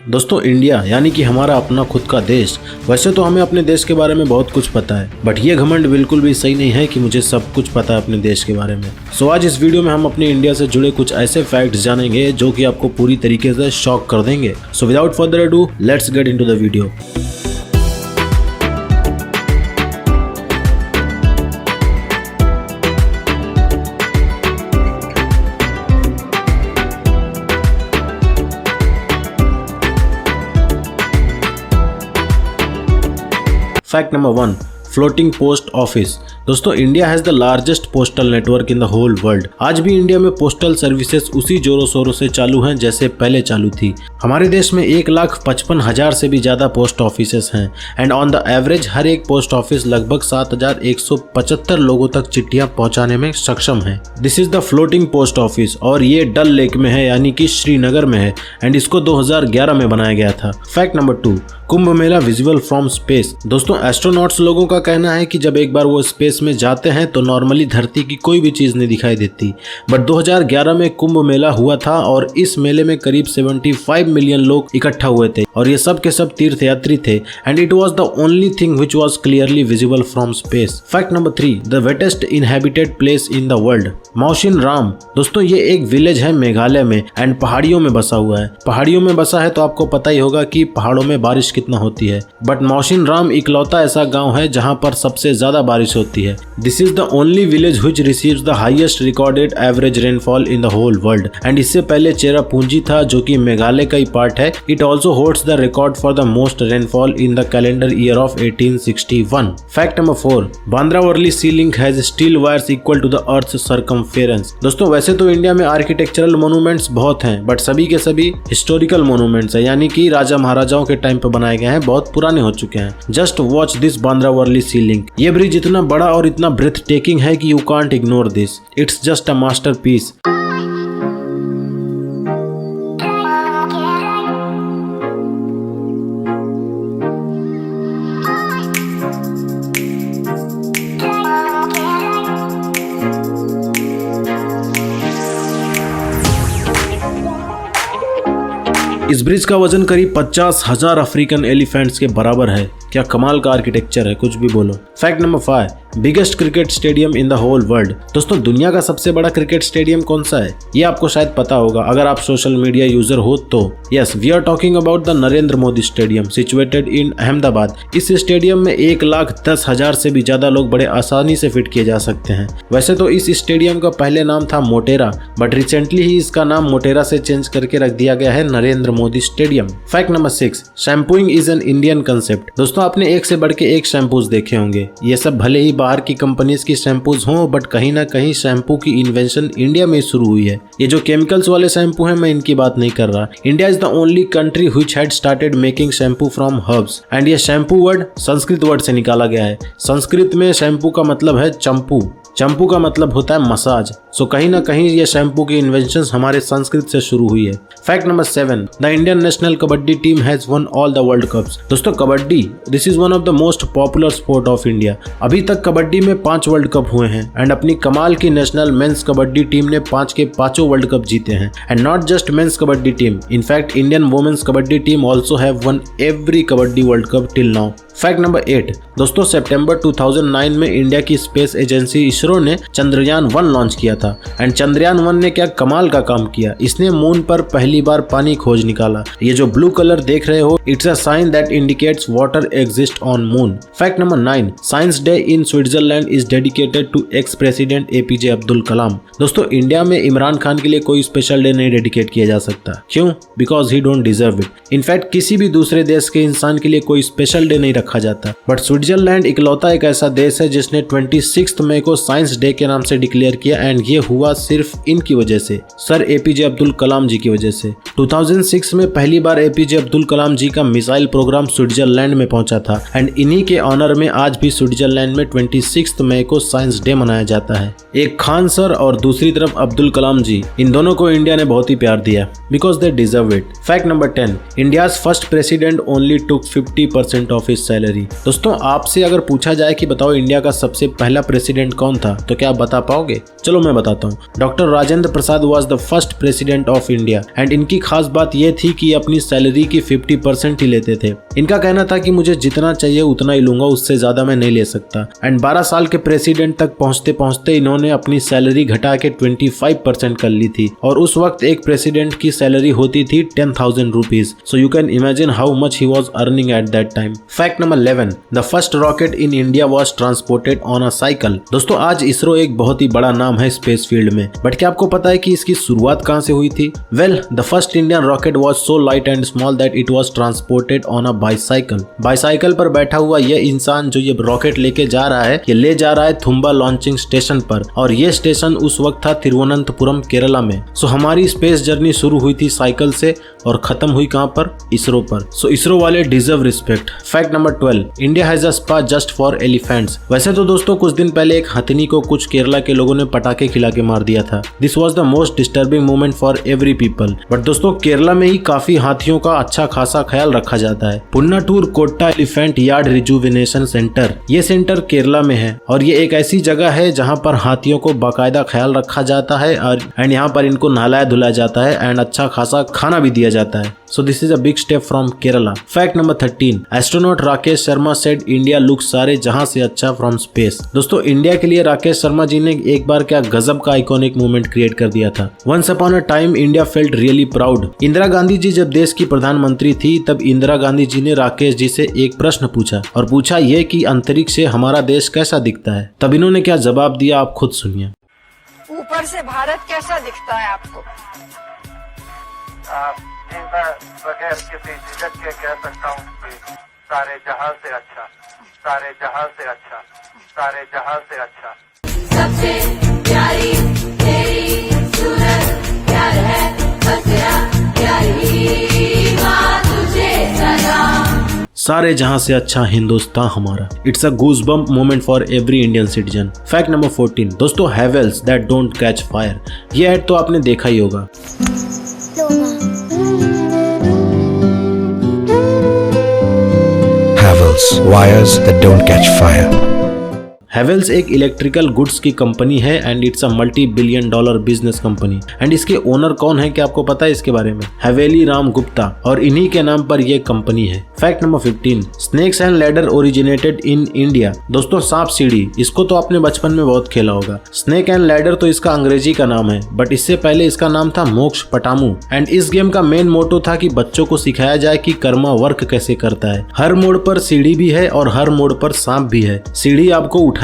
दोस्तों इंडिया यानी कि हमारा अपना खुद का देश। वैसे तो हमें अपने देश के बारे में बहुत कुछ पता है, बट ये घमंड बिल्कुल भी सही नहीं है कि मुझे सब कुछ पता है अपने देश के बारे में। सो आज इस वीडियो में हम अपने इंडिया से जुड़े कुछ ऐसे फैक्ट्स जानेंगे जो कि आपको पूरी तरीके से शॉक कर देंगे। So without further ado let's get into the video. Fact number 1, floating post office. दोस्तों India has the largest postal network in the whole world. आज भी इंडिया में पोस्टल सर्विसेज उसी जोरों शोरों से चालू हैं जैसे पहले चालू थी। हमारे देश में 1,55,000 से भी ज्यादा पोस्ट ऑफिसेस हैं एंड ऑन द एवरेज हर एक पोस्ट ऑफिस लगभग 7,175 लोगों तक चिट्ठियां पहुंचाने में सक्षम है। This is the floating post office और ये डल लेक में है यानी कि श्रीनगर में है एंड इसको 2011 में बनाया गया था। Fact number 2, Kumbh Mela visible from space. दोस्तों एस्ट्रोनॉट्स लोगों का कहना है कि जब एक बार वो स्पेस में जाते हैं तो नॉर्मली धरती की कोई भी चीज नहीं दिखाई देती, बट 2011 में कुंभ मेला हुआ था और इस मेले में करीब 75 मिलियन लोग इकट्ठा हुए थे और ये सब के सब तीर्थयात्री थे and it was the only thing which was clearly visible from space. Fact number 3, the wettest inhabited place in the world, Mawsynram राम। दोस्तों ये एक विलेज है मेघालय में एंड पहाड़ियों में बसा हुआ है। पहाड़ियों में बसा है तो आपको पता ही होगा कि पहाड़ों में बारिश कितना होती है, बट मौसिन राम इकलौता ऐसा गांव है जहां पर सबसे ज्यादा बारिश होती है। This is the only village which receives the highest recorded average rainfall in the whole world and इससे पहले चेरापूंजी था जो कि मेघालय का ही पार्ट है। It also holds the record for the most rainfall in the calendar year of 1861। Fact number 4, Bandra Worli sea link has steel wires equal to the earth circumference. दोस्तों वैसे तो इंडिया में आर्किटेक्चरल मोन्यूमेंट्स बहुत हैं, बट सभी के सभी हिस्टोरिकल मोन्यूमेंट्स है यानी कि राजा महाराजाओं के टाइम पे बनाए गए हैं, बहुत पुराने हो चुके हैं। Just watch this Bandra Worli sea link. ये ब्रिज इतना बड़ा और इतना ब्रेथ टेकिंग है कि you can't ignore this. It's just a masterpiece. इस ब्रिज का वजन करीब 50,000 अफ्रीकन एलिफेंट्स के बराबर है। क्या कमाल का आर्किटेक्चर है, कुछ भी बोलो। Fact number 5, biggest cricket stadium in the whole world. दोस्तों दुनिया का सबसे बड़ा क्रिकेट स्टेडियम कौन सा है ये आपको शायद पता होगा अगर आप सोशल मीडिया यूजर हो तो। Yes, we are talking about the Narendra Modi stadium situated in Ahmedabad. इस स्टेडियम में 1,10,000 से भी ज्यादा लोग बड़े आसानी से फिट किए जा सकते हैं। वैसे तो इस स्टेडियम का पहले नाम था मोटेरा, बट रिसेंटली ही इसका नाम मोटेरा से चेंज करके रख दिया गया है Narendra Modi stadium. Fact number 6, shampooing is an Indian concept. दोस्तों आपने एक से बढ़ के एक शैम्पूज देखे होंगे। ये सब भले ही बाहर की कंपनीज की शैम्पूज हों, बट कहीं ना कहीं शैम्पू की इन्वेंशन इंडिया में शुरू हुई है। ये जो केमिकल्स वाले शैम्पू हैं मैं इनकी बात नहीं कर रहा। India is the only country which had started making shampoo from herbs and ये शैम्पू वर्ड संस्कृत वर्ड से निकाला गया है। संस्कृत में शैम्पू का मतलब है चंपू, चंपू का मतलब होता है मसाज। सो कहीं ना कहीं ये शैम्पू की इन्वेंशन हमारे संस्कृत से शुरू हुई है। Fact number 7, the Indian national kabaddi team has won all the world cups. दोस्तों kabaddi this is one of the most popular sport of India. अभी तक कबड्डी में 5 वर्ल्ड कप हुए हैं एंड अपनी कमाल की नेशनल मेंस कबड्डी टीम ने 5 के 5 वर्ल्ड कप जीते हैं। And not just men's kabaddi team, in fact Indian women's kabaddi team also have won every kabaddi world cup till now. Fact number 8, दोस्तों सितंबर 2009 में इंडिया की स्पेस एजेंसी इसरो ने चंद्रयान 1 लॉन्च किया था एंड चंद्रयान 1 ने क्या कमाल का काम किया। इसने मून पर पहली बार पानी खोज निकाला। ये जो ब्लू कलर देख रहे हो it's a sign that indicates water exist on moon. Fact number 9, science day in Switzerland is dedicated to ex president APJ Abdul Kalam. दोस्तों इंडिया में इमरान खान के लिए कोई स्पेशल डे नहीं डेडिकेट किया जा सकता। क्यों? Because he don't deserve it. In fact किसी भी दूसरे देश के इंसान के लिए कोई स्पेशल डे नहीं रखा जाता, बट स्विट्जरलैंड इकलौता एक ऐसा देश है जिसने 26 मई को साइंस डे के नाम से डिक्लेयर किया एंड ये हुआ सिर्फ इनकी वजह से, सर एपीजे अब्दुल कलाम जी की वजह से। 2006 में पहली बार एपीजे अब्दुल कलाम जी का मिसाइल प्रोग्राम स्विट्जरलैंड में पहुंचा था एंड इन्हीं के ऑनर में आज भी स्विट्जरलैंड में 26 मई को साइंस डे मनाया जाता है। एक खान सर और दूसरी तरफ अब्दुल कलाम जी, इन दोनों को इंडिया ने बहुत ही प्यार दिया because they deserve it. Fact number 10, India's first president only took 50% of his salary. दोस्तों आपसे अगर पूछा जाए कि बताओ इंडिया का सबसे पहला प्रेसिडेंट कौन था, तो क्या आप बता पाओगे? चलो मैं बताता हूँ। Doctor Rajendra Prasad was the first president of India and इनकी खास बात यह थी कि अपनी सैलरी की 50% ही लेते थे। इनका कहना था कि मुझे जितना चाहिए उतना ही लूंगा, उससे ज्यादा मैं नहीं ले सकता। एंड 12 साल के प्रेसिडेंट तक पहुंचते पहुंचते इन्होंने अपनी सैलरी घटा के 25% कर ली थी और उस वक्त एक प्रेसिडेंट की सैलरी होती थी 10,000 rupees. So you can imagine how much he was earning at that time. Fact number 11, the first rocket in India was transported on a cycle. दोस्तों आज इसरो एक बहुत ही बड़ा नाम है स्पेस फील्ड में, बट क्या आपको पता है कि इसकी शुरुआत कहां से हुई थी? Well, the first Indian rocket was so light and small that it was transported on a bicycle. Bicycle पर बैठा हुआ यह इंसान जो ये रॉकेट लेके जा रहा है, ये ले जा रहा है थुम्बा लॉन्चिंग स्टेशन पर, और ये स्टेशन उस वक्त था तिरुवनंतपुरम केरला में। सो हमारी स्पेस जर्नी शुरू हुई थी साइकिल से और खत्म हुई कहां पर? इसरो पर। सो इसरो वाले deserve respect. Fact number 12, India has a spa just for elephants. वैसे तो दोस्तों कुछ दिन पहले एक हथिनी को कुछ केरला के लोगों ने पटाखे खिला के मार दिया था। This was the most disturbing moment for every people. But दोस्तों केरला में ही काफी हाथियों का अच्छा खासा ख्याल रखा जाता है। पुन्नाटूर कोट्टा एलिफेंट यार्ड रिजुविनेशन सेंटर, ये सेंटर केरला में है और ये एक ऐसी जगह है जहां पर हाथियों को बाकायदा ख्याल रखा जाता है एंड यहाँ पर इनको नहलाया धुलाया जाता है एंड अच्छा खासा खाना भी दिया जाता है। So this is a big step from Kerala. Fact number 13, astronaut Rakesh Sharma said India looks सारे जहां से अच्छा फ्रॉम स्पेस। दोस्तों इंडिया के लिए राकेश शर्मा जी ने एक बार क्या गजब का आइकॉनिक मूवमेंट क्रिएट कर दिया था। Once upon a time India felt really proud. Indira Gandhi ji जब देश की प्रधानमंत्री थी तब इंदिरा गांधी जी ने राकेश जी से एक प्रश्न पूछा और पूछा ये कि अंतरिक्ष से हमारा देश कैसा दिखता है। तब इन्होंने क्या जवाब दिया आप खुद सुनिए। ऊपर से भारत कैसा दिखता है आपको? बगैर किसी झिझक के कह सकता हूँ कि सारे जहां से अच्छा, सारे जहां से अच्छा, सारे जहां से अच्छा। सबसे प्यारी तेरी सूरत प्यार है, बस तेरा प्यार ही माँ तुझे सलाम। सारे जहां से अच्छा हिंदुस्तान हमारा। It's a goosebump moment for every Indian citizen. Fact number 14, दोस्तों Havells that don't catch fire. ये ऐड तो आपने देखा ही होगा। Havells, wires that don't catch fire. Havells एक इलेक्ट्रिकल गुड्स की कंपनी है and it's a $multi-billion business company. And इसके ओनर कौन है क्या आपको पता है इसके बारे में? हवेली राम गुप्ता, और इन्हीं के नाम पर यह कंपनी है। Fact number 15, snakes and ladder originated in India. दोस्तों सांप सीढ़ी, इसको तो आपने बचपन में बहुत खेला होगा। स्नेक एंड लैडर तो इसका अंग्रेजी का नाम है, बट इससे पहले इसका नाम था मोक्ष पटामू। एंड इस गेम का मेन मोटो था कि बच्चों को सिखाया जाए कि कर्मा वर्क कैसे करता है। हर मोड़ पर सीढ़ी भी है और हर मोड़ पर सांप भी है। सीढ़ी आपको उठाएगी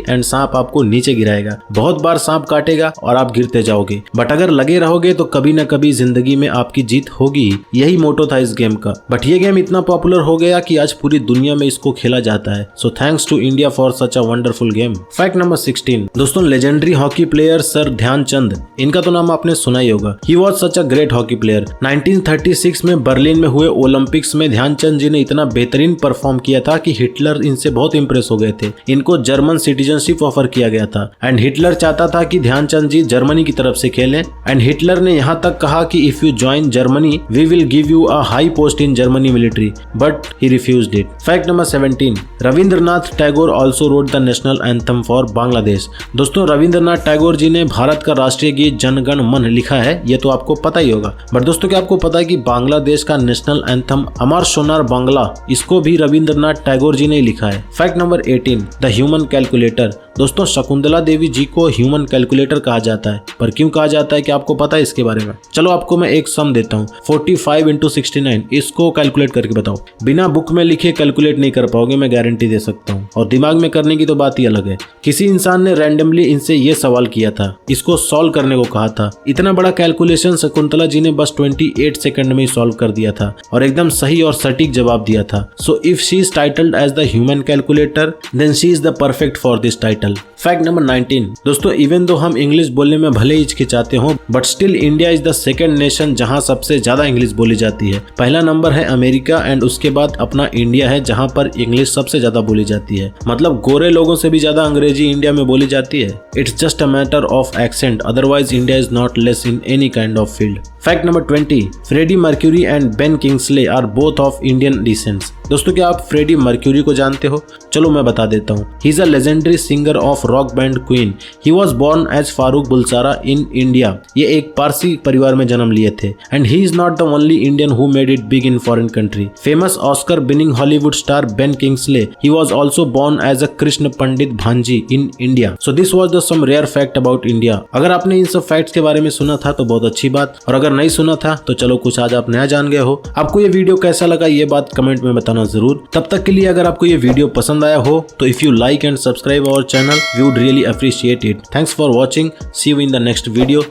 एंड सांप आपको नीचे गिराएगा। बहुत बार सांप काटेगा और आप गिरते जाओगे, बट अगर लगे रहोगे तो कभी न कभी जिंदगी में आपकी जीत होगी। यही मोटो था इस गेम का। बट ये गेम इतना पॉपुलर हो गया कि आज पूरी दुनिया में इसको खेला जाता है। So thanks to India for such a wonderful game. Fact number 16, दोस्तों legendary hockey player sir Dhyanchand, इनका तो नाम आपने सुना ही होगा। He was such a great hockey player. 1936 में बर्लिन में हुए ओलंपिक्स में ध्यानचंद जी ने इतना बेहतरीन परफॉर्म किया था कि हिटलर इनसे बहुत इंप्रेस हो गए थे। इनको जर्मन सिटीजनशिप ऑफर किया गया था एंड हिटलर चाहता था कि ध्यानचंद जी जर्मनी की तरफ से खेलें। एंड हिटलर ने यहाँ तक कहा कि if you join Germany we will give you a high post in Germany military, but he refused it. Fact number 17, Rabindranath Tagore also wrote the national anthem for Bangladesh. दोस्तों रविंद्रनाथ टैगोर जी ने भारत का राष्ट्रीय गीत जनगण मन लिखा है, ये तो आपको पता ही होगा। बट दोस्तों क्या आपको पता है कि बांग्लादेश का नेशनल एंथम अमर सोनार बांग्ला, इसको भी रविंद्रनाथ टैगोर जी ने लिखा है। Fact number 18, the human calculator. दोस्तों शकुंतला देवी जी को ह्यूमन कैलकुलेटर कहा जाता है, पर क्यों कहा जाता है क्या आपको पता है इसके बारे में? चलो आपको मैं एक सम देता हूँ, 45 × 69, इसको कैलकुलेट करके बताओ। बिना बुक में लिखे कैलकुलेट नहीं कर पाओगे, मैं गारंटी दे सकता हूँ। और दिमाग में करने की तो बात ही अलग है। किसी इंसान ने रैंडमली इनसे ये सवाल किया था, इसको सॉल्व करने को कहा था। इतना बड़ा कैलकुलेशन शकुंतला जी ने बस 28 सेकंड में ही सॉल्व कर दिया था और एकदम सही और सटीक जवाब दिया था। So if she is titled as the human calculator then she is the perfect for this title. Fact number 19, दोस्तों इवन दो हम इंग्लिश बोलने में भले ही हिचकिचाते हो, but still India is the second nation जहां सबसे ज्यादा इंग्लिश बोली जाती है। पहला नंबर है अमेरिका एंड उसके बाद अपना इंडिया है जहां पर इंग्लिश सबसे ज्यादा बोली जाती है। मतलब गोरे लोगों से भी ज्यादा अंग्रेजी इंडिया में बोली जाती है। It's just a matter of accent, otherwise India is not less in any kind of field. Fact number 20, Freddie Mercury and Ben Kingsley are both of Indian descents. दोस्तों क्या आप फ्रेडी मर्क्यूरी को जानते हो? चलो मैं बता देता हूँ। He is a legendary singer of rock band Queen. He was born as Farrokh Bulsara in India. ये एक पारसी परिवार में जन्म लिए थे and he is not the only Indian who made it big in foreign country. Famous Oscar winning Hollywood star Ben Kingsley, he was also born as a Krishna Pandit Bhanji in India. So this was the some rare fact about India. अगर आपने इन सब facts के बारे में सुना था तो बहुत अच्छी बात, और अगर नहीं सुना था तो चलो कुछ आज आप नया जान गए हो। आपको ये वीडियो कैसा लगा ये बात कमेंट में बताना जरूर। तब तक के लिए अगर आपको ये वीडियो पसंद आया हो तो if you like and subscribe our channel, we would really appreciate it. Thanks for watching, see you in the next video.